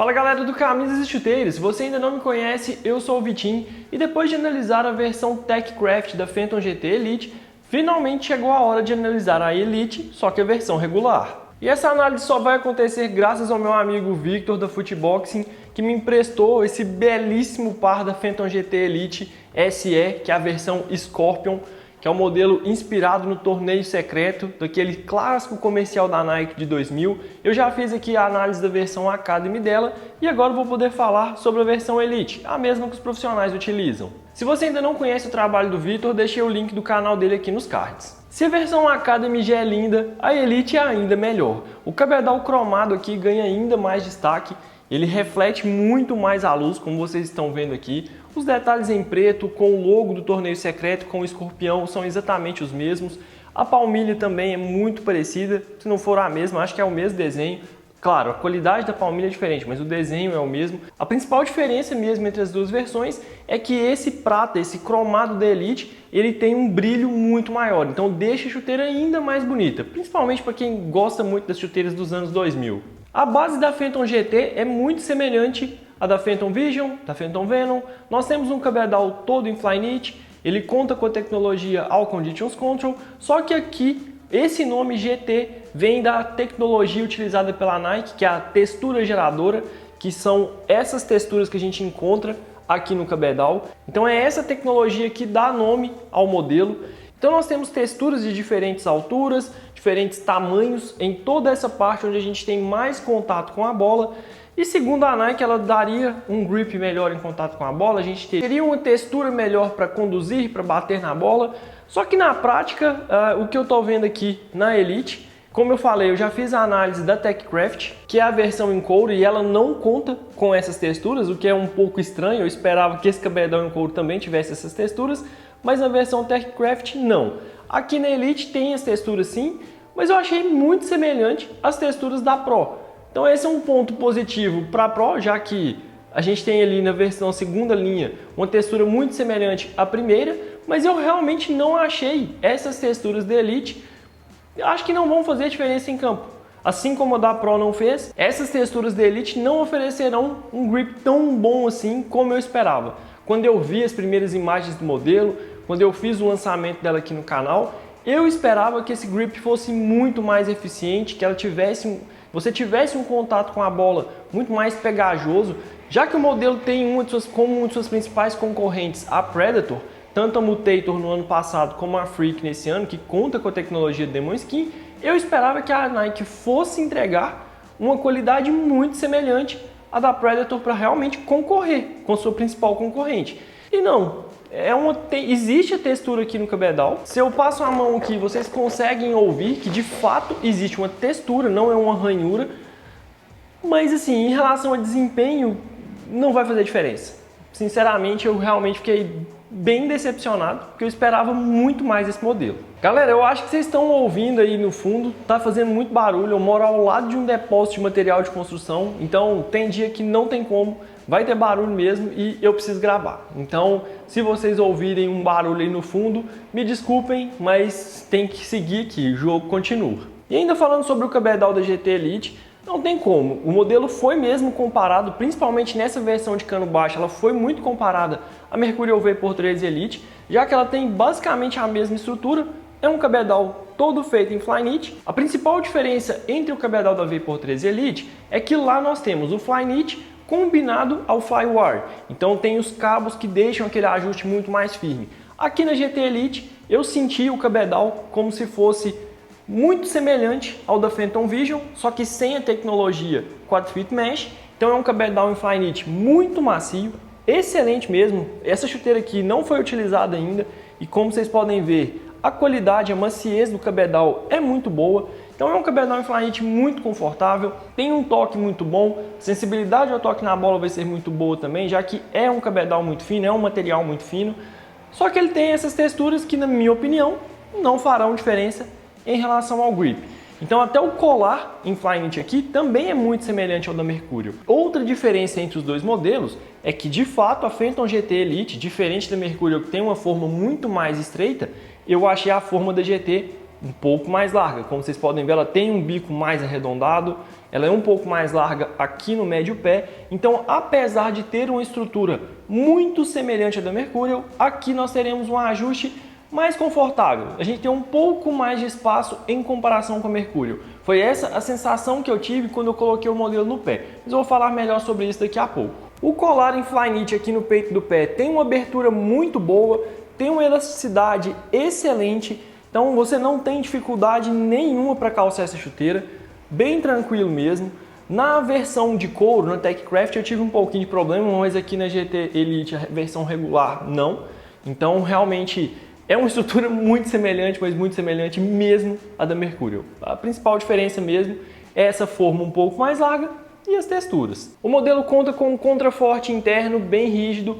Fala galera do Camisas e Chuteiras, se você ainda não me conhece, eu sou o Vitinho e depois de analisar a versão TechCraft da Phantom GT Elite, finalmente chegou a hora de analisar a Elite, só que a versão regular. E essa análise só vai acontecer graças ao meu amigo Victor da Footboxing, que me emprestou esse belíssimo par da Phantom GT Elite SE, que é a versão Scorpion, que é um modelo inspirado no torneio secreto, daquele clássico comercial da Nike de 2000. Eu já fiz aqui a análise da versão Academy dela e agora vou poder falar sobre a versão Elite, a mesma que os profissionais utilizam. Se você ainda não conhece o trabalho do Victor, deixei o link do canal dele aqui nos cards. Se a versão Academy já é linda, a Elite é ainda melhor. O cabedal cromado aqui ganha ainda mais destaque, ele reflete muito mais a luz, como vocês estão vendo aqui. Os detalhes em preto, com o logo do torneio secreto, com o escorpião, são exatamente os mesmos. A palmilha também é muito parecida, se não for a mesma, acho que é o mesmo desenho. Claro, a qualidade da palmilha é diferente, mas o desenho é o mesmo. A principal diferença mesmo entre as duas versões é que esse prata, esse cromado da Elite, ele tem um brilho muito maior, então deixa a chuteira ainda mais bonita, principalmente para quem gosta muito das chuteiras dos anos 2000. A base da Phantom GT é muito semelhante à da Phantom Vision, da Phantom Venom. Nós temos um cabedal todo em Flyknit, ele conta com a tecnologia All Conditions Control, só que aqui esse nome GT vem da tecnologia utilizada pela Nike, que é a textura geradora, que são essas texturas que a gente encontra aqui no cabedal. Então é essa tecnologia que dá nome ao modelo. Então nós temos texturas de diferentes alturas, diferentes tamanhos em toda essa parte onde a gente tem mais contato com a bola. E segundo a Nike, ela daria um grip melhor em contato com a bola, a gente teria uma textura melhor para conduzir, para bater na bola. Só que na prática, o que eu estou vendo aqui na Elite, como eu falei, eu já fiz a análise da TechCraft, que é a versão em couro e ela não conta com essas texturas, o que é um pouco estranho. Eu esperava que esse cabedal em couro também tivesse essas texturas, mas na versão TechCraft não. Aqui na Elite tem as texturas sim, mas eu achei muito semelhante às texturas da Pro. Então esse é um ponto positivo para a Pro, já que a gente tem ali na versão segunda linha uma textura muito semelhante à primeira, mas eu realmente não achei essas texturas da Elite. Eu acho que não vão fazer diferença em campo. Assim como a da Pro não fez, essas texturas da Elite não oferecerão um grip tão bom assim como eu esperava. Quando eu vi as primeiras imagens do modelo, quando eu fiz o lançamento dela aqui no canal, eu esperava que esse grip fosse muito mais eficiente, que ela você tivesse um contato com a bola muito mais pegajoso, já que o modelo tem como uma de suas principais concorrentes, a Predator, tanto a Mutator no ano passado como a Freak nesse ano, que conta com a tecnologia Demon Skin. Eu esperava que a Nike fosse entregar uma qualidade muito semelhante à da Predator para realmente concorrer com a sua principal concorrente. E não, existe a textura aqui no cabedal. Se eu passo a mão aqui, vocês conseguem ouvir que de fato existe uma textura, não é uma ranhura. Mas assim, em relação a desempenho, não vai fazer diferença. Sinceramente, eu realmente fiquei bem decepcionado, porque eu esperava muito mais esse modelo. Galera, eu acho que vocês estão ouvindo aí no fundo, tá fazendo muito barulho. Eu moro ao lado de um depósito de material de construção, então tem dia que não tem como, vai ter barulho mesmo e eu preciso gravar. Então, se vocês ouvirem um barulho aí no fundo, me desculpem, mas tem que seguir aqui, o jogo continua. E ainda falando sobre o cabedal da GT Elite, não tem como, o modelo foi mesmo comparado, principalmente nessa versão de cano baixo, ela foi muito comparada à Mercurial Vapor 13 Elite, já que ela tem basicamente a mesma estrutura, é um cabedal todo feito em Flyknit. A principal diferença entre o cabedal da Vapor 13 Elite é que lá nós temos o Flyknit combinado ao Flywire, então tem os cabos que deixam aquele ajuste muito mais firme. Aqui na GT Elite eu senti o cabedal como se fosse muito semelhante ao da Phantom Vision, só que sem a tecnologia Quad Fit Mesh. Então é um cabedal em Flyknit muito macio, excelente mesmo. Essa chuteira aqui não foi utilizada ainda e como vocês podem ver, a qualidade, a maciez do cabedal é muito boa. Então é um cabedal em Flyknit muito confortável, tem um toque muito bom, sensibilidade ao toque na bola vai ser muito boa também, já que é um cabedal muito fino, é um material muito fino. Só que ele tem essas texturas que, na minha opinião, não farão diferença em relação ao grip. Então até o colar em Flyknit aqui também é muito semelhante ao da Mercurial. Outra diferença entre os dois modelos é que de fato a Phantom GT Elite, diferente da Mercurial que tem uma forma muito mais estreita, eu achei a forma da GT um pouco mais larga. Como vocês podem ver, ela tem um bico mais arredondado ela é um pouco mais larga aqui no médio pé, então apesar de ter uma estrutura muito semelhante à da Mercurial, aqui nós teremos um ajuste mais confortável. A gente tem um pouco mais de espaço em comparação com a Mercurial. Foi essa a sensação que eu tive quando eu coloquei o modelo no pé, mas eu vou falar melhor sobre isso daqui a pouco. O colar em Flyknit aqui no peito do pé tem uma abertura muito boa, tem uma elasticidade excelente, então você não tem dificuldade nenhuma para calçar essa chuteira, bem tranquilo mesmo. Na versão de couro, na TechCraft, eu tive um pouquinho de problema, mas aqui na GT Elite, a versão regular, não. Então, realmente, é uma estrutura muito semelhante, mas muito semelhante mesmo à da Mercurial. A principal diferença mesmo é essa forma um pouco mais larga e as texturas. O modelo conta com um contraforte interno bem rígido,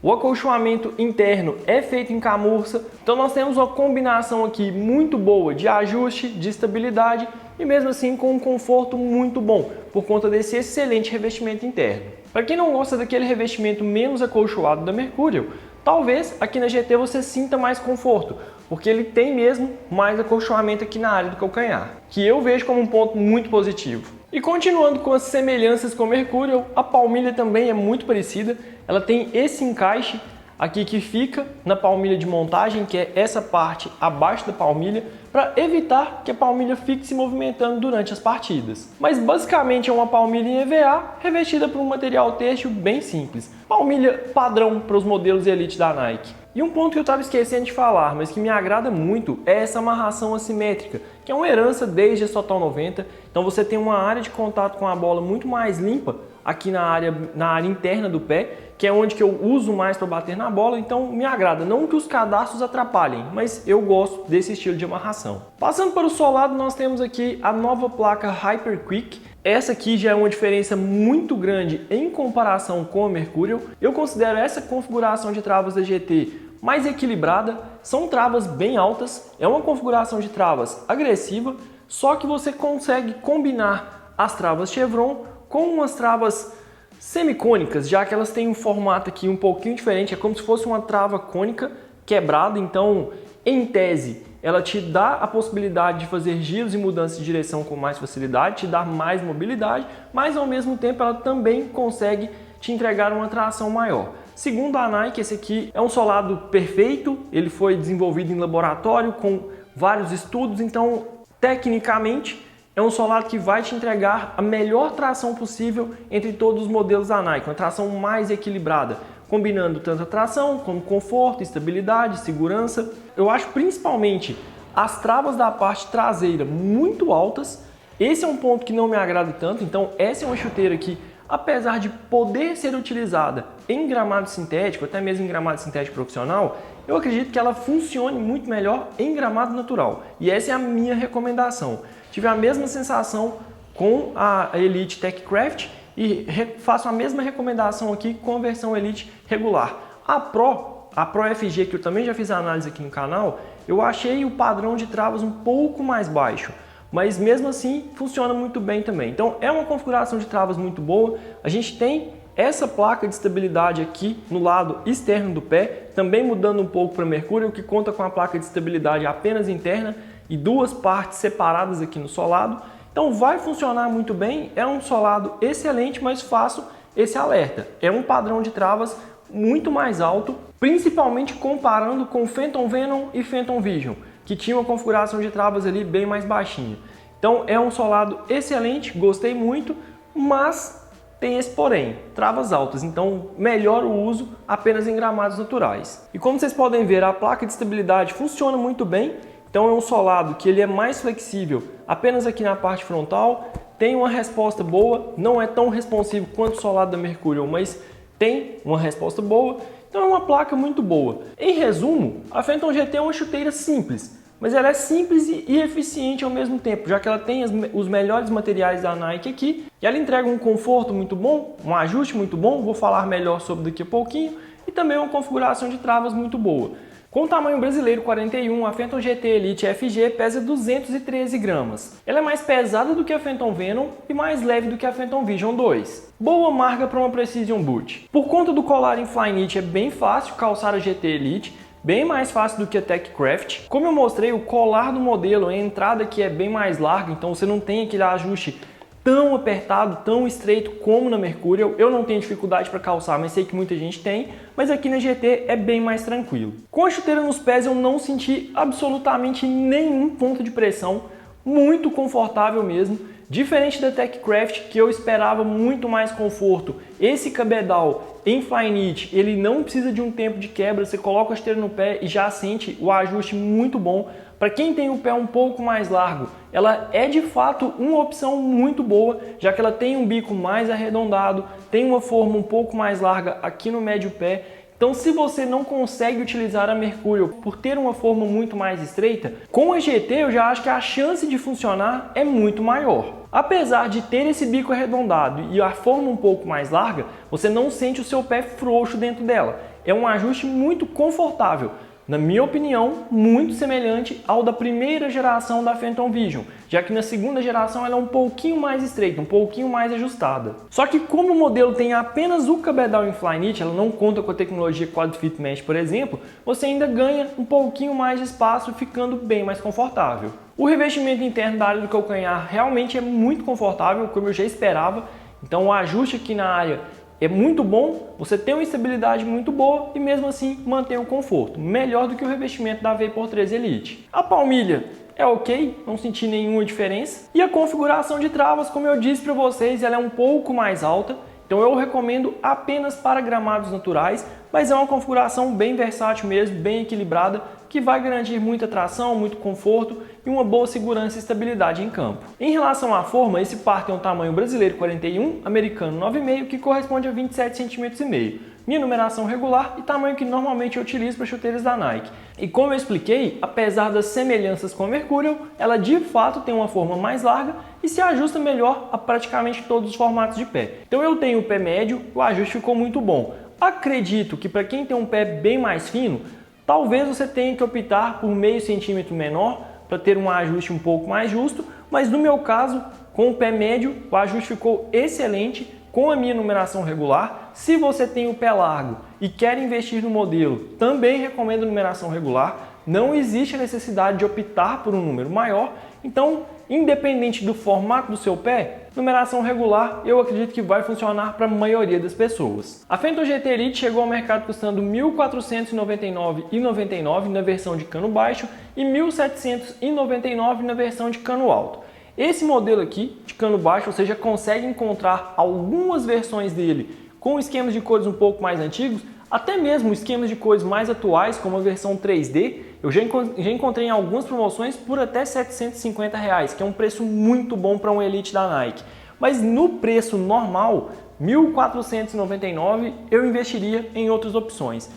o acolchoamento interno é feito em camurça, então nós temos uma combinação aqui muito boa de ajuste, de estabilidade e mesmo assim com um conforto muito bom, por conta desse excelente revestimento interno. Para quem não gosta daquele revestimento menos acolchoado da Mercurial, talvez aqui na GT você sinta mais conforto, porque ele tem mesmo mais acolchoamento aqui na área do calcanhar, que eu vejo como um ponto muito positivo. E continuando com as semelhanças com a Mercurial, a palmilha também é muito parecida, ela tem esse encaixe aqui que fica na palmilha de montagem, que é essa parte abaixo da palmilha, para evitar que a palmilha fique se movimentando durante as partidas. Mas basicamente é uma palmilha em EVA revestida por um material têxtil bem simples. Palmilha padrão para os modelos Elite da Nike. E um ponto que eu estava esquecendo de falar, mas que me agrada muito, é essa amarração assimétrica, que é uma herança desde a Total 90. Então você tem uma área de contato com a bola muito mais limpa aqui na área interna do pé, que é onde que eu uso mais para bater na bola, então me agrada. Não que os cadastros atrapalhem, mas eu gosto desse estilo de amarração. Passando para o solado, nós temos aqui a nova placa Hyper Quick. Essa aqui já é uma diferença muito grande em comparação com a Mercurial. Eu considero essa configuração de travas da GT mais equilibrada, são travas bem altas, é uma configuração de travas agressiva, só que você consegue combinar as travas chevron com umas travas semicônicas, já que elas têm um formato aqui um pouquinho diferente, é como se fosse uma trava cônica quebrada, então em tese ela te dá a possibilidade de fazer giros e mudanças de direção com mais facilidade, te dá mais mobilidade, mas ao mesmo tempo ela também consegue te entregar uma tração maior. Segundo a Nike, esse aqui é um solado perfeito, ele foi desenvolvido em laboratório com vários estudos, então tecnicamente é um solado que vai te entregar a melhor tração possível entre todos os modelos da Nike, uma tração mais equilibrada, combinando tanto a tração como conforto, estabilidade, segurança. Eu acho principalmente as travas da parte traseira muito altas, esse é um ponto que não me agrada tanto, então essa é uma chuteira que, apesar de poder ser utilizada em gramado sintético, até mesmo em gramado sintético profissional, eu acredito que ela funcione muito melhor em gramado natural. E essa é a minha recomendação. Tive a mesma sensação com a Elite TechCraft e faço a mesma recomendação aqui com a versão Elite regular. A Pro FG, que eu também já fiz a análise aqui no canal, eu achei o padrão de travas um pouco mais baixo, mas mesmo assim funciona muito bem também. Então é uma configuração de travas muito boa. A gente tem essa placa de estabilidade aqui no lado externo do pé, também mudando um pouco para a Mercurial, que conta com a placa de estabilidade apenas interna e duas partes separadas aqui no solado. Então vai funcionar muito bem, é um solado excelente, mas faço esse alerta. É um padrão de travas muito mais alto, principalmente comparando com Phantom Venom e Phantom Vision, que tinha uma configuração de travas ali bem mais baixinha. Então é um solado excelente, gostei muito, mas tem esse porém, travas altas, então melhor o uso apenas em gramados naturais. E como vocês podem ver, a placa de estabilidade funciona muito bem, então é um solado que ele é mais flexível apenas aqui na parte frontal, tem uma resposta boa, não é tão responsivo quanto o solado da Mercurial, mas tem uma resposta boa, então é uma placa muito boa. Em resumo, a Phantom GT é uma chuteira simples, mas ela é simples e eficiente ao mesmo tempo, já que ela tem os melhores materiais da Nike aqui, e ela entrega um conforto muito bom, um ajuste muito bom, vou falar melhor sobre daqui a pouquinho, e também uma configuração de travas muito boa. Com o tamanho brasileiro 41, a Phantom GT Elite FG pesa 213 gramas. Ela é mais pesada do que a Phantom Venom e mais leve do que a Phantom Vision 2. Boa marca para uma Precision Boot. Por conta do colar em Flyknit é bem fácil calçar a GT Elite, bem mais fácil do que a TechCraft. Como eu mostrei, o colar do modelo, a entrada aqui é bem mais larga, então você não tem aquele ajuste tão apertado, tão estreito como na Mercurial. Eu não tenho dificuldade para calçar, mas sei que muita gente tem, mas aqui na GT é bem mais tranquilo. Com a chuteira nos pés eu não senti absolutamente nenhum ponto de pressão, muito confortável mesmo. Diferente da TechCraft, que eu esperava muito mais conforto, esse cabedal em Flyknit, ele não precisa de um tempo de quebra, você coloca a chuteira no pé e já sente o ajuste muito bom. Para quem tem o pé um pouco mais largo, ela é de fato uma opção muito boa, já que ela tem um bico mais arredondado, tem uma forma um pouco mais larga aqui no médio pé. Então, se você não consegue utilizar a Mercurial por ter uma forma muito mais estreita, com a GT eu já acho que a chance de funcionar é muito maior. Apesar de ter esse bico arredondado e a forma um pouco mais larga, você não sente o seu pé frouxo dentro dela. É um ajuste muito confortável. Na minha opinião, muito semelhante ao da primeira geração da Phantom Vision, já que na segunda geração ela é um pouquinho mais estreita, um pouquinho mais ajustada. Só que como o modelo tem apenas o cabedal em Flyknit, ela não conta com a tecnologia Quad Fit Mesh, por exemplo, você ainda ganha um pouquinho mais de espaço, ficando bem mais confortável. O revestimento interno da área do calcanhar realmente é muito confortável, como eu já esperava, então o ajuste aqui na área é muito bom, você tem uma estabilidade muito boa e mesmo assim mantém o conforto, melhor do que o revestimento da Vapor 3 Elite. A palmilha é ok, não senti nenhuma diferença. E a configuração de travas, como eu disse para vocês, ela é um pouco mais alta, então eu recomendo apenas para gramados naturais, mas é uma configuração bem versátil mesmo, bem equilibrada, que vai garantir muita tração, muito conforto e uma boa segurança e estabilidade em campo. Em relação à forma, esse par tem um tamanho brasileiro 41, americano 9,5, que corresponde a 27,5 cm. Minha numeração regular e tamanho que normalmente eu utilizo para chuteiras da Nike. E como eu expliquei, apesar das semelhanças com a Mercurial, ela de fato tem uma forma mais larga e se ajusta melhor a praticamente todos os formatos de pé. Então eu tenho o pé médio, o ajuste ficou muito bom. Acredito que para quem tem um pé bem mais fino, talvez você tenha que optar por meio centímetro menor para ter um ajuste um pouco mais justo, mas no meu caso, com o pé médio, o ajuste ficou excelente com a minha numeração regular. Se você tem o pé largo e quer investir no modelo, também recomendo numeração regular. Não existe a necessidade de optar por um número maior, então, independente do formato do seu pé, numeração regular eu acredito que vai funcionar para a maioria das pessoas. A Phantom GT Elite chegou ao mercado custando R$ 1.499,99 na versão de cano baixo e R$ 1.799 na versão de cano alto. Esse modelo aqui, de cano baixo, você já consegue encontrar algumas versões dele com esquemas de cores um pouco mais antigos, até mesmo esquemas de cores mais atuais, como a versão 3D, eu já encontrei em algumas promoções por até R$ 750, que é um preço muito bom para um Elite da Nike. Mas no preço normal, R$ 1.499, eu investiria em outras opções.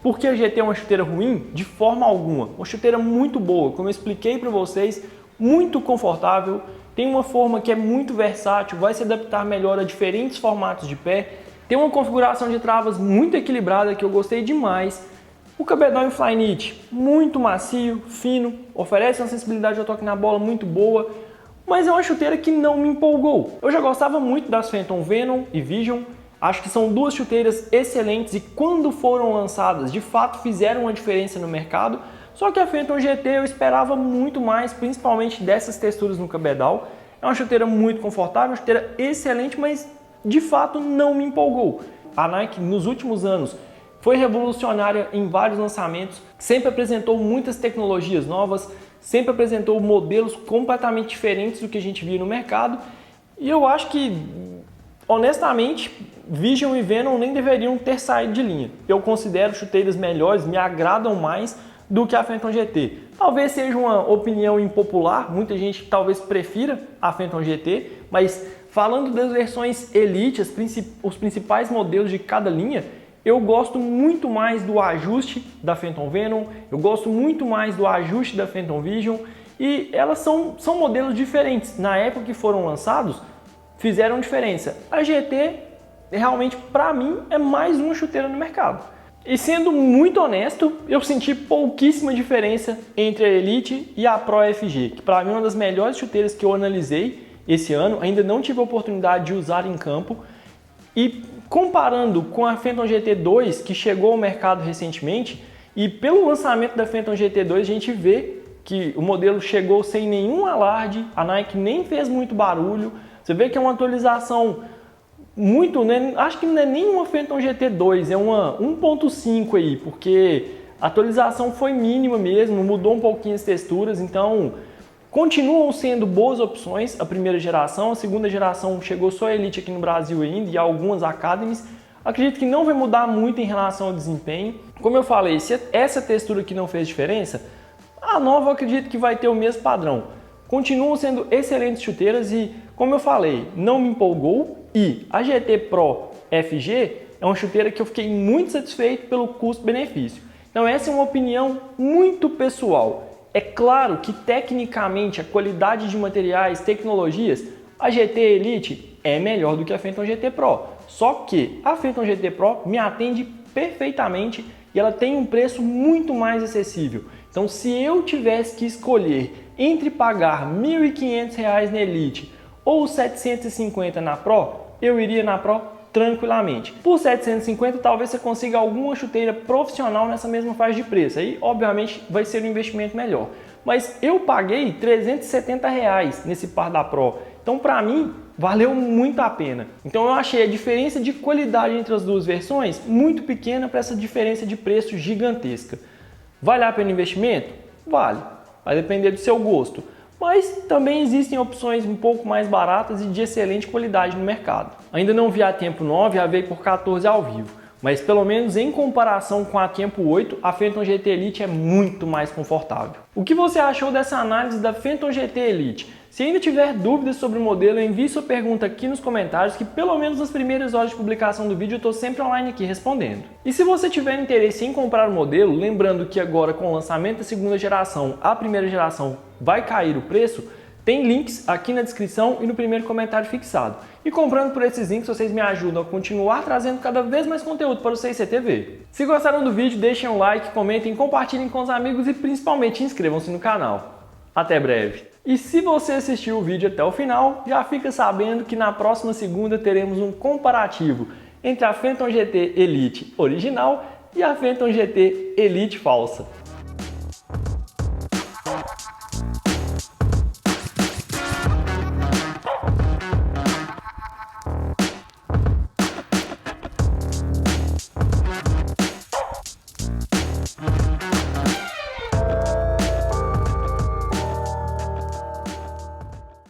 Porque a GT é uma chuteira ruim? De forma alguma. Uma chuteira muito boa, como eu expliquei para vocês, muito confortável, tem uma forma que é muito versátil, vai se adaptar melhor a diferentes formatos de pé, tem uma configuração de travas muito equilibrada que eu gostei demais. O cabedal em Flyknit, muito macio, fino, oferece uma sensibilidade de toque na bola muito boa, mas é uma chuteira que não me empolgou. Eu já gostava muito das Phantom Venom e Vision, acho que são duas chuteiras excelentes e quando foram lançadas, de fato fizeram uma diferença no mercado, só que a Phantom GT eu esperava muito mais, principalmente dessas texturas no cabedal. É uma chuteira muito confortável, uma chuteira excelente, mas de fato não me empolgou. A Nike nos últimos anos foi revolucionária em vários lançamentos, sempre apresentou muitas tecnologias novas, sempre apresentou modelos completamente diferentes do que a gente via no mercado e eu acho que, honestamente, Vision e Venom nem deveriam ter saído de linha. Eu considero chuteiras melhores, me agradam mais do que a Phantom GT. Talvez seja uma opinião impopular, muita gente talvez prefira a Phantom GT, mas falando das versões Elite, os principais modelos de cada linha, eu gosto muito mais do ajuste da Phantom Venom, eu gosto muito mais do ajuste da Phantom Vision e elas são modelos diferentes. Na época que foram lançados, fizeram diferença. A GT, realmente, para mim, é mais uma chuteira no mercado. E sendo muito honesto, eu senti pouquíssima diferença entre a Elite e a Pro FG, que para mim é uma das melhores chuteiras que eu analisei esse ano, ainda não tive a oportunidade de usar em campo. E comparando com a Phantom GT2, que chegou ao mercado recentemente, e pelo lançamento da Phantom GT2 a gente vê que o modelo chegou sem nenhum alarde, a Nike nem fez muito barulho, Você vê que é uma atualização muito, né? Acho que não é nem uma Phantom GT2, é uma 1.5 aí, porque a atualização foi mínima mesmo, mudou um pouquinho as texturas, então continuam sendo boas opções a primeira geração. A segunda geração chegou só a Elite aqui no Brasil ainda e algumas Academies. Acredito que não vai mudar muito em relação ao desempenho. Como eu falei, se essa textura aqui não fez diferença, a nova eu acredito que vai ter o mesmo padrão. Continuam sendo excelentes chuteiras e, como eu falei, não me empolgou. E a GT Pro FG é uma chuteira que eu fiquei muito satisfeito pelo custo-benefício. Então essa é uma opinião muito pessoal. É claro que tecnicamente a qualidade de materiais, tecnologias, a GT Elite é melhor do que a Phantom GT Pro. Só que a Phantom GT Pro me atende perfeitamente e ela tem um preço muito mais acessível. Então se eu tivesse que escolher entre pagar R$ 1.500 na Elite ou 750 na Pro, eu iria na Pro tranquilamente. Por 750 talvez você consiga alguma chuteira profissional nessa mesma faixa de preço. Aí obviamente vai ser um investimento melhor. Mas eu paguei R$ 370 nesse par da Pro. Então para mim valeu muito a pena. Então eu achei a diferença de qualidade entre as duas versões muito pequena para essa diferença de preço gigantesca. Vale a pena o investimento? Vale. Vai depender do seu gosto. Mas também existem opções um pouco mais baratas e de excelente qualidade no mercado. Ainda não vi a Tempo 9 e a Vapor 14 ao vivo, mas pelo menos em comparação com a Tempo 8, a Phantom GT Elite é muito mais confortável. O que você achou dessa análise da Phantom GT Elite? Se ainda tiver dúvidas sobre o modelo, envie sua pergunta aqui nos comentários que pelo menos nas primeiras horas de publicação do vídeo eu estou sempre online aqui respondendo. E se você tiver interesse em comprar o modelo, lembrando que agora com o lançamento da segunda geração, a primeira geração vai cair o preço, tem links aqui na descrição e no primeiro comentário fixado. E comprando por esses links, vocês me ajudam a continuar trazendo cada vez mais conteúdo para o CICTV. Se gostaram do vídeo, deixem um like, comentem, compartilhem com os amigos e principalmente inscrevam-se no canal. Até breve! E se você assistiu o vídeo até o final, já fica sabendo que na próxima segunda teremos um comparativo entre a Phantom GT Elite original e a Phantom GT Elite falsa.